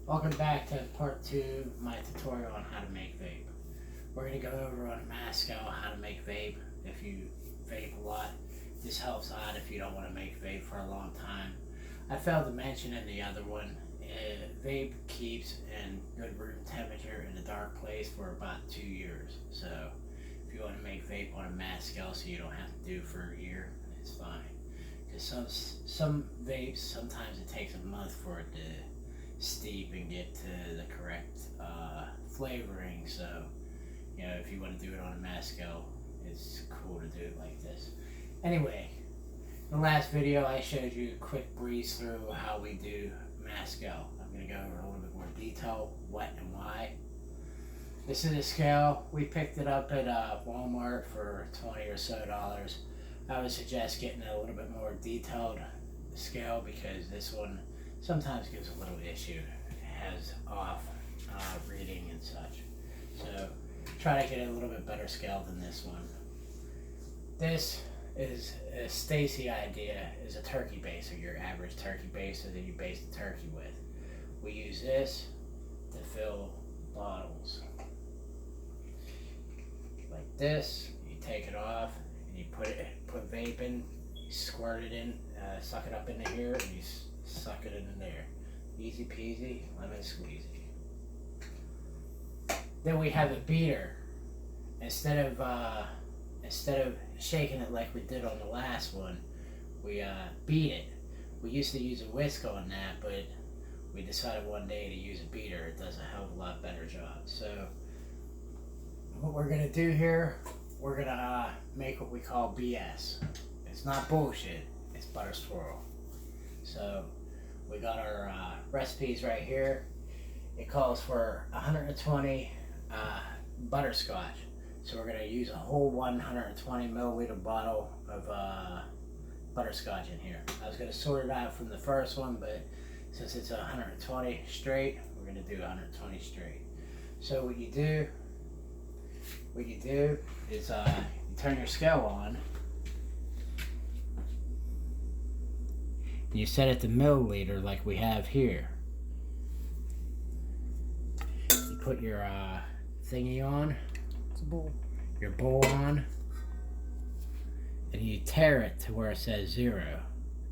Welcome back to part 2 of my tutorial on how to make vape. We're going to go over on a mass scale how to make vape. If you vape a lot, this helps out if you don't want to make vape for a long time. I failed to mention in the other one, vape keeps in good room temperature in a dark place for about 2 years. So if you want to make vape on a mass scale so you don't have to do it for a year, it's fine. Because some vapes, sometimes it takes a month for it to steep and get to the correct flavoring. So, if you want to do it on a mass scale, it's cool to do it like this. Anyway, in the last video, I showed you a quick breeze through how we do mass scale. I'm going to go over a little bit more detail, what and why. This is a scale. We picked it up at Walmart for $20 or so. I would suggest getting a little bit more detailed scale because this one sometimes gives a little issue. It has off reading and such. So try to get a little bit better scale than this one. This is a Stacy idea, is a turkey baser, your average turkey baser that you base the turkey with. We use this to fill bottles. Like this, you take it off and you put vape in, you squirt it in, suck it up into here, and you suck it in there. Easy peasy, lemon squeezy. Then we have a beater. Instead of shaking it like we did on the last one, we beat it. We used to use a whisk on that, but we decided one day to use a beater. It does a hell of a lot better job. So what we're gonna do here, we're gonna make what we call BS. It's not bullshit. It's butter swirl. So we got our recipes right here. It calls for 120 butterscotch. So we're going to use a whole 120 milliliter bottle of butterscotch in here. I was going to sort it out from the first one, but since it's 120 straight, we're going to do 120 straight. So what you do is you turn your scale on. You set it to milliliter like we have here. You put your thingy on. It's a bowl. Your bowl on. And you tear it to where it says 0.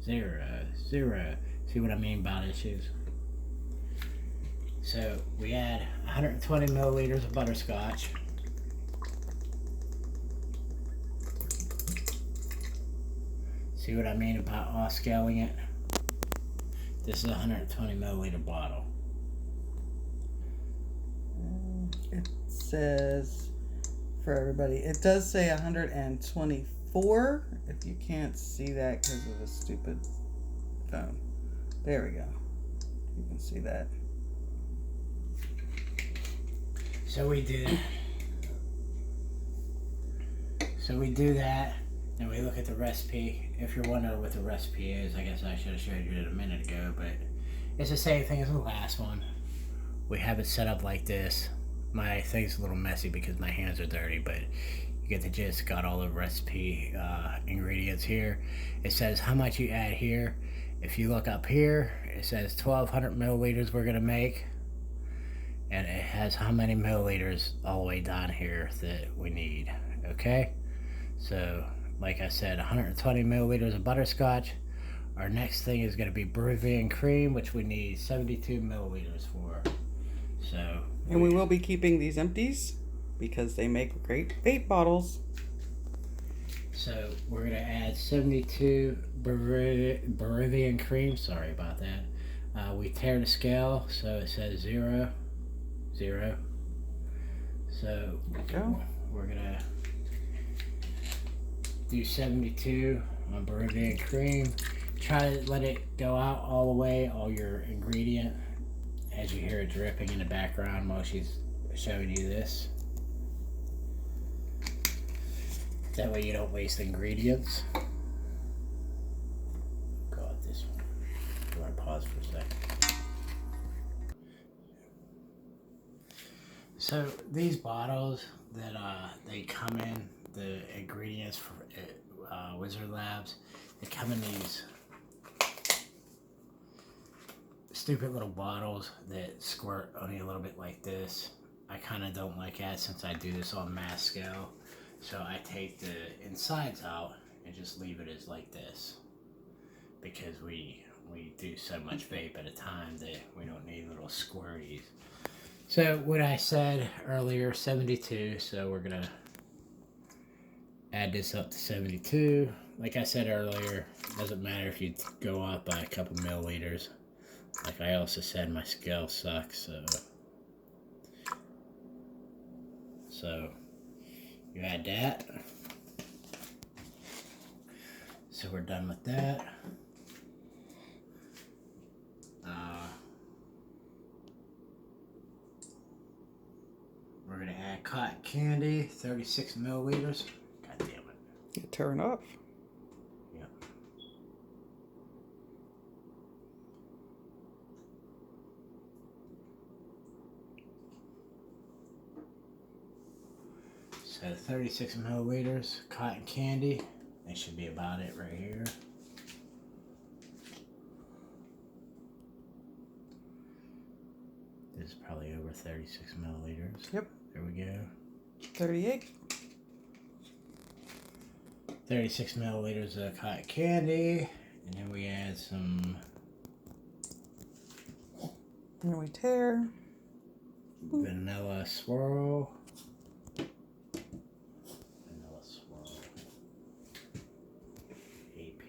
0. 0. See what I mean by this is? So we add 120 milliliters of butterscotch. See what I mean about off scaling it? This is a 120 milliliter bottle. It says, for everybody, it does say 124. If you can't see that because of the stupid phone. There we go. You can see that. So we do that, and we look at the recipe. If you're wondering what the recipe is, I guess I should have showed you it a minute ago, but it's the same thing as the last one. We have it set up like this. My thing's a little messy because my hands are dirty, but you get the gist. Got all the recipe ingredients here. It says how much you add here. If you look up here, it says 1,200 milliliters we're going to make. And it has how many milliliters all the way down here that we need. Okay? So, like I said, 120 milliliters of butterscotch. Our next thing is going to be Peruvian cream, which we need 72 milliliters for. So, And we will be keeping these empties because they make great vape bottles. So we're going to add 72 Peruvian cream. Sorry about that. We tear the scale so it says 0. 0. So we're going to do 72 on Peruvian cream. Try to let it go out all the way, all your ingredient. As you hear it dripping in the background while she's showing you this. That way you don't waste ingredients. God, this one. I'm going to pause for a second. So these bottles that they come in, the ingredients for Wizard Labs, they come in these stupid little bottles that squirt only a little bit like this. I kind of don't like that since I do this on mass scale. So I take the insides out and just leave it as like this. Because we do so much vape at a time that we don't need little squirties. So what I said earlier, 72, so we're gonna add this up to 72. Like I said earlier, it doesn't matter if you go up by a couple milliliters. Like I also said, my scale sucks, so you add that. So we're done with that. We're gonna add cotton candy, 36 milliliters. God damn it. You turn off. Yep. So 36 milliliters cotton candy. That should be about it right here. This is probably over 36 milliliters. Yep. There we go. 38. 36 milliliters of cotton candy. And then we add some. Then we tear. Vanilla swirl. Vanilla swirl. AP.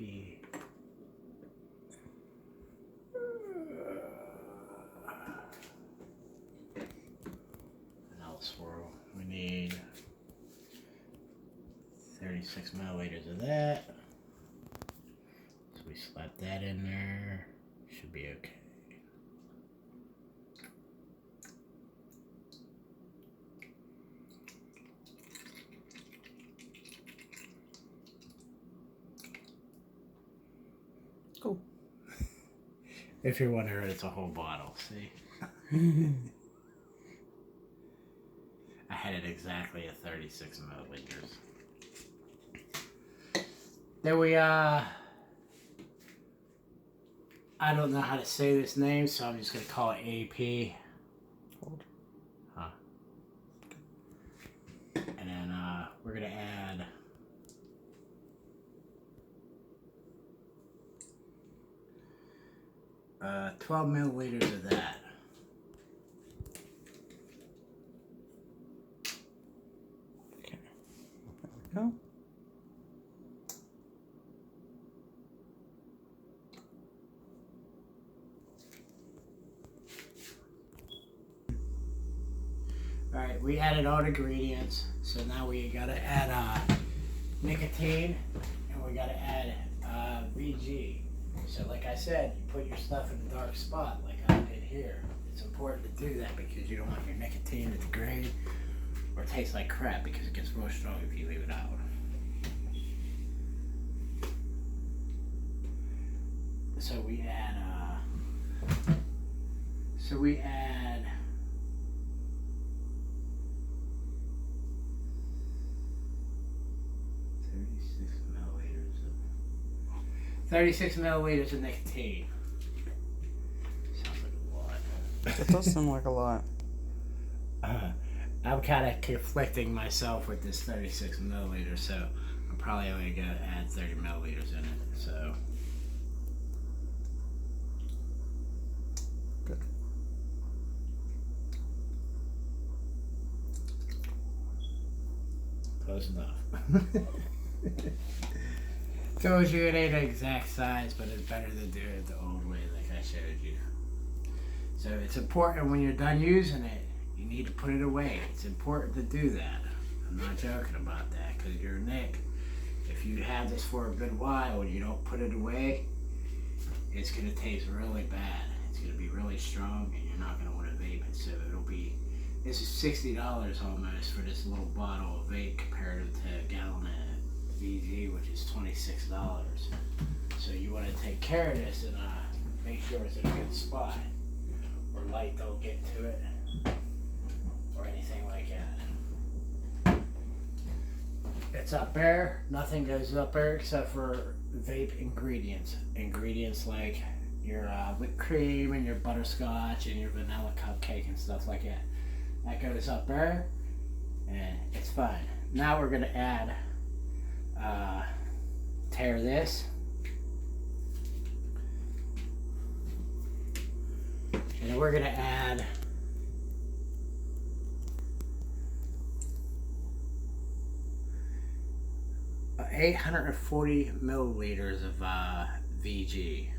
Vanilla swirl. We need 36 milliliters of that. So we slap that in there. Should be okay. Cool. If you're wondering, it's a whole bottle, see? I had it exactly at 36 milliliters. Then we, I don't know how to say this name, so I'm just going to call it AP. Hold. Huh. And then, we're going to add 12 milliliters of that. Okay. There we go. Alright, we added all the ingredients, so now we gotta add nicotine, and we gotta add VG. So like I said, you put your stuff in a dark spot like I did here. It's important to do that because you don't want your nicotine to degrade or taste like crap because it gets real strong if you leave it out. So we add 36 milliliters of nicotine. Sounds like a lot. It does sound like a lot. I'm kind of conflicting myself with this 36 milliliters, so I'm probably only going to add 30 milliliters in it. So. Good. Close enough. Told you it ain't an exact size, but it's better to do it the old way like I showed you. So it's important when you're done using it, you need to put it away. It's important to do that. I'm not joking about that because you're Nick. If you have this for a good while and you don't put it away, it's going to taste really bad. It's going to be really strong and you're not going to want to vape it. So it'll be, this is $60 almost for this little bottle of vape compared to a gallon of VG, which is $26. So you want to take care of this and make sure it's in a good spot where light don't get to it or anything like that. It's up there. Nothing goes up there except for vape ingredients. Ingredients like your whipped cream and your butterscotch and your vanilla cupcake and stuff like that. That goes up there, and it's fine. Now we're gonna add, tear this, and then we're gonna add 840 milliliters of VG.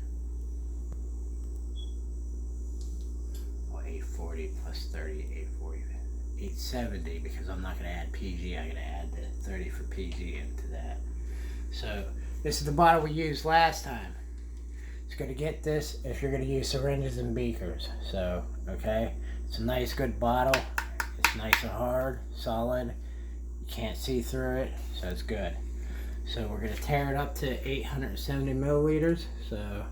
Oh, 840 plus 30, 840, 870, because I'm not going to add PG. I'm going to add the 30 for PG into that. So this is the bottle we used last time. It's going to get this if you're going to use syringes and beakers. So, okay, it's a nice, good bottle. It's nice and hard, solid. You can't see through it, so it's good. So we're going to tear it up to 870 milliliters. So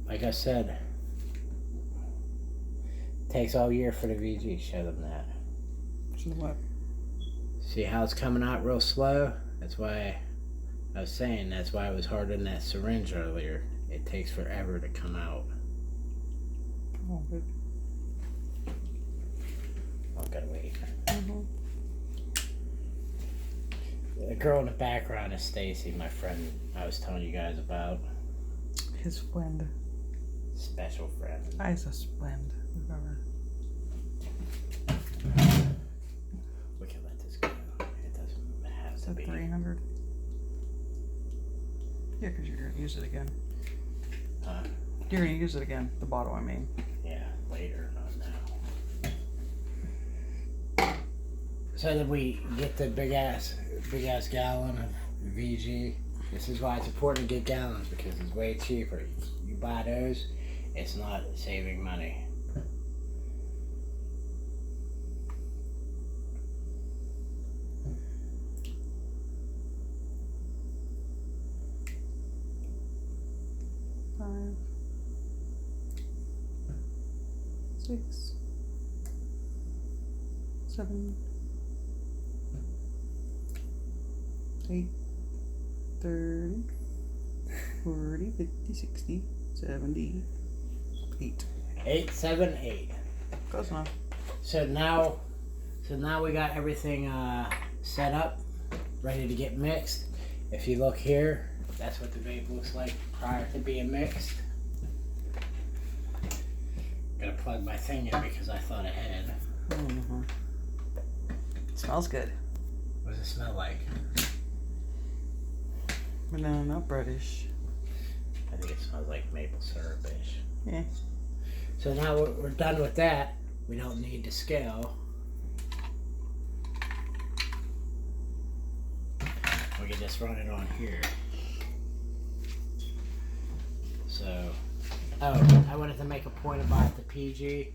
like I said, it takes all year for the VG. Show them that. Show them what? See how it's coming out real slow? That's why I was saying that's why it was hard in that syringe earlier. It takes forever to come out. Oh, good. I've got to wait. Mm-hmm. The girl in the background is Stacy, my friend I was telling you guys about. His friend. Special friend. I's a friend. Whatever. We can let this go. It doesn't have to So be. 300. Yeah, because you're gonna use it again. Huh? You're gonna use it again. The bottle, I mean. Yeah, later, not now. So that we get the big ass gallon of VG. This is why it's important to get gallons, because it's way cheaper. You buy those, it's not saving money. Five, 6, 7, 8, 30, 40, 50, 60, 70, 8. 878. Close enough. So now we got everything set up, ready to get mixed. If you look here, that's what the vape looks like prior to being mixed. Gotta plug my thing in because I thought ahead. Mm-hmm. Smells good. What does it smell like? Banana breadish. I think it smells like maple syrup-ish. Yeah. So now we're done with that. We don't need to scale. We can just run it on here. So, oh, I wanted to make a point about the PG.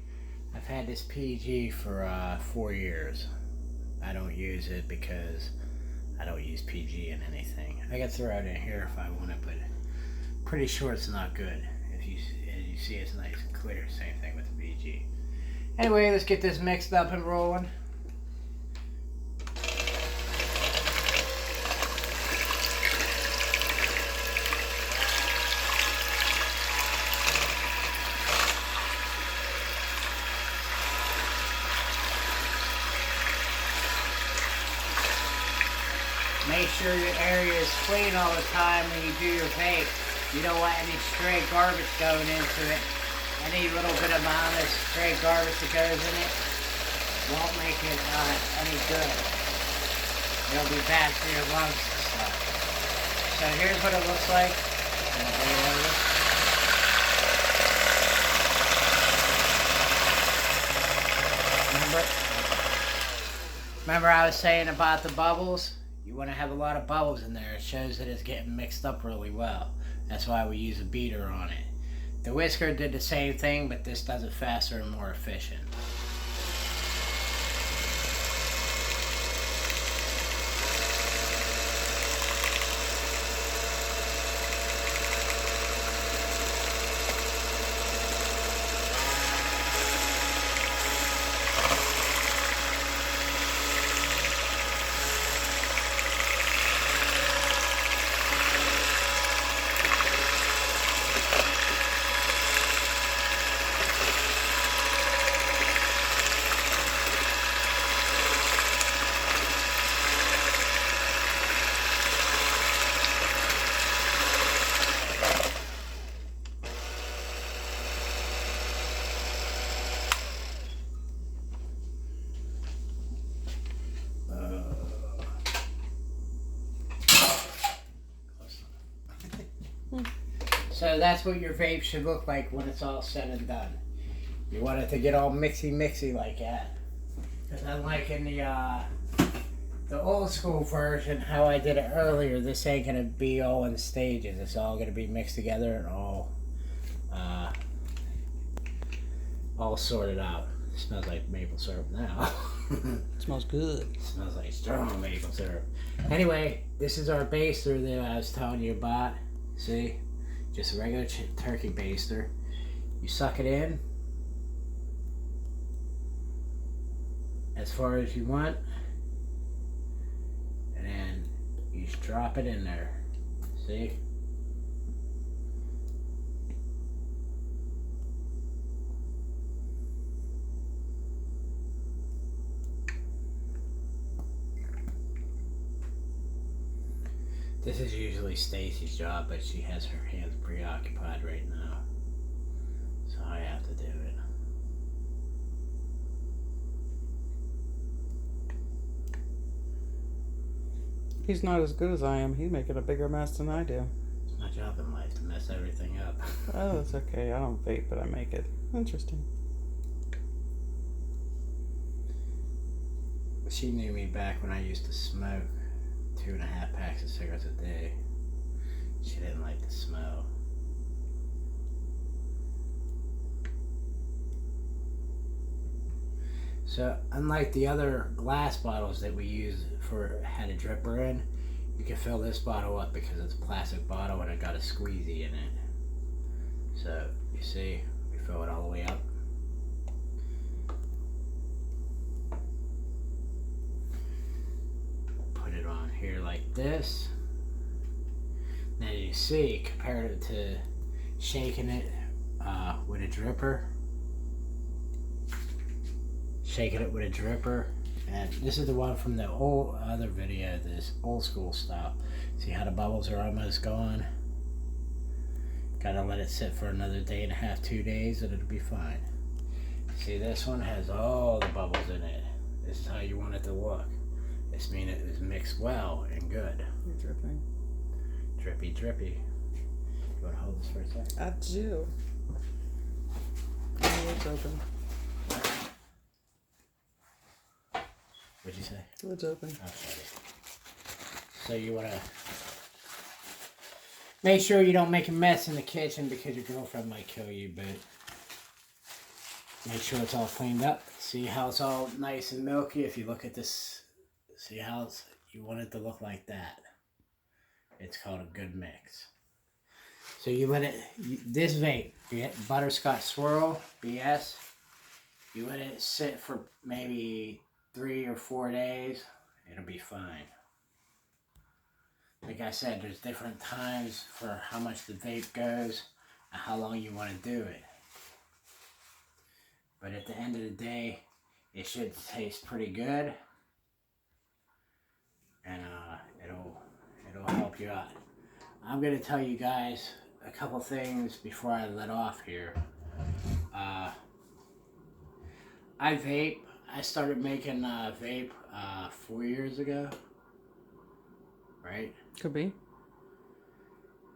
I've had this PG for 4 years. I don't use it because I don't use PG in anything. I could throw it in here if I want it, but pretty sure it's not good. As you see, it's nice and clear. Same thing with the PG. Anyway, let's get this mixed up and rolling. Make sure your area is clean all the time when you do your vape. You don't want any stray garbage going into it. Any little bit amount of stray garbage that goes in it won't make it any good. It'll be bad for your lungs and stuff. So here's what it looks like. Remember I was saying about the bubbles? You want to have a lot of bubbles in there. It shows that it's getting mixed up really well. That's why we use a beater on it. The whisker did the same thing, but this does it faster and more efficient. So that's what your vape should look like when it's all said and done. You want it to get all mixy like that. Because unlike in the old school version, how I did it earlier, this ain't gonna be all in stages. It's all gonna be mixed together and all sorted out. It smells like maple syrup now. It smells good. It smells like strong maple syrup. Anyway, this is our baster that I was telling you about. See? Just a regular turkey baster. You suck it in as far as you want, and then you just drop it in there. See? This is usually Stacy's job, but she has her hands preoccupied right now, so I have to do it. He's not as good as I am. He's making a bigger mess than I do. It's my job in life to mess everything up. Oh, it's okay. I don't vape, but I make it. Interesting. She knew me back when I used to smoke 2.5 packs of cigarettes a day. She didn't like the smell. So unlike the other glass bottles that we use for had a dripper in, you can fill this bottle up because it's a plastic bottle and it got a squeezy in it. So you see, we fill it all the way up. Put it on here like this. Now you see, compared to shaking it with a dripper. Shaking it with a dripper, and this is the one from the old other video, this old school style. See how the bubbles are almost gone? Gotta let it sit for another day and a half, 2 days, and it'll be fine. See, this one has all the bubbles in it. This is how you want it to look. This means it is mixed well and good. You're dripping. Drippy, drippy. You wanna hold this for a second? I do. Oh, it's open. What'd you say? It's open. Okay. So you want to make sure you don't make a mess in the kitchen because your girlfriend might kill you, but make sure it's all cleaned up. See how it's all nice and milky? If you look at this, see how you want it to look like that. It's called a good mix. So you let it, this vape, butterscotch swirl, BS, you let it sit for maybe 3 or 4 days, it'll be fine. Like I said, there's different times for how much the vape goes and how long you want to do it. But at the end of the day, it should taste pretty good, and it'll help you out. I'm gonna tell you guys a couple things before I let off here. I vape. I started making vape 4 years ago, right? Could be.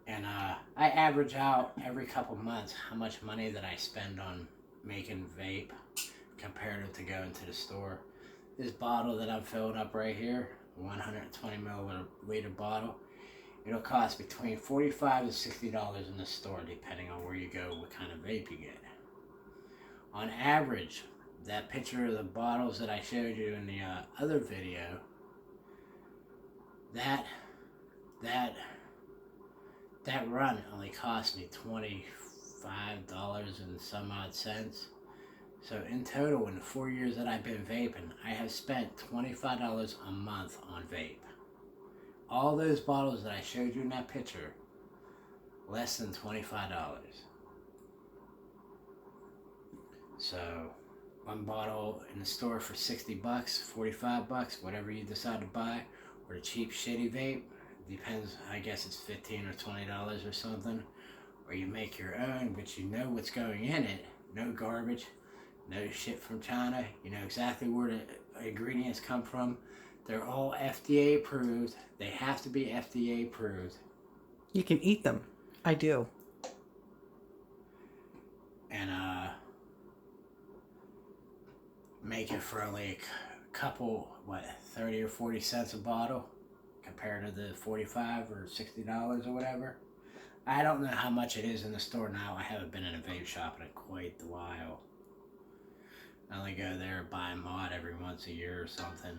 And I average out every couple months how much money that I spend on making vape compared to going to the store. This bottle that I'm filling up right here, 120 milliliter bottle, it'll cost between $45 to $60 in the store, depending on where you go, what kind of vape you get. On average, that picture of the bottles that I showed you in the other video, that run only cost me $25 and some odd cents. So in total, in the 4 years that I've been vaping, I have spent $25 a month on vape. All those bottles that I showed you in that picture, less than $25. So one bottle in the store for $60, $45, whatever you decide to buy, or a cheap shitty vape, depends, I guess it's $15 or $20 or something, or you make your own, but you know what's going in it, no garbage, no shit from China, you know exactly where the ingredients come from. They're all FDA approved. They have to be FDA approved. You can eat them. I do. and make it for only a couple, 30 or 40 cents a bottle, compared to the $45 or $60 or whatever. I don't know how much it is in the store now. I haven't been in a vape shop in quite a while. I only go there and buy a mod every once a year or something.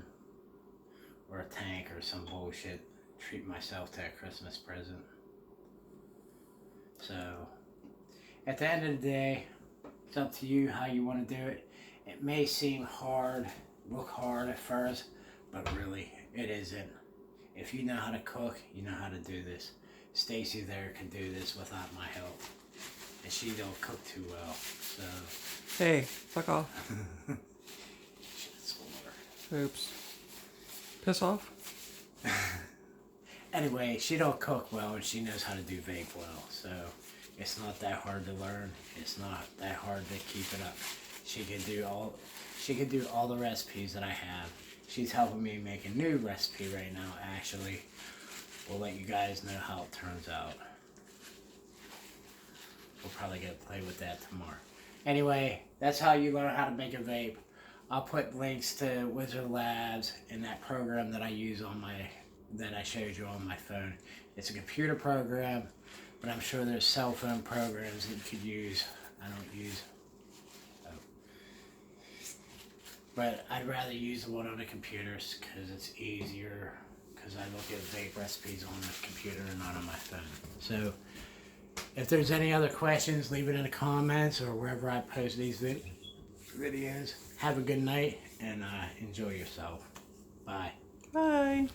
Or a tank or some bullshit. Treat myself to a Christmas present. So, at the end of the day, it's up to you how you want to do it. It may seem hard, look hard at first, but really, it isn't. If you know how to cook, you know how to do this. Stacy there can do this without my help. And she don't cook too well, so... Hey, fuck off. Shit, score. Oops. Piss off? Anyway, she don't cook well and she knows how to do vape well, so it's not that hard to learn. It's not that hard to keep it up. She can do all the recipes that I have. She's helping me make a new recipe right now, actually. We'll let you guys know how it turns out. We'll probably get to play with that tomorrow. Anyway, that's how you learn how to make a vape. I'll put links to Wizard Labs and that program that I use that I showed you on my phone. It's a computer program, but I'm sure there's cell phone programs that you could use. I don't use. But I'd rather use the one on the computers because it's easier. Because I look at vape recipes on the computer and not on my phone. So, if there's any other questions, leave it in the comments or wherever I post these videos. Have a good night and enjoy yourself. Bye. Bye.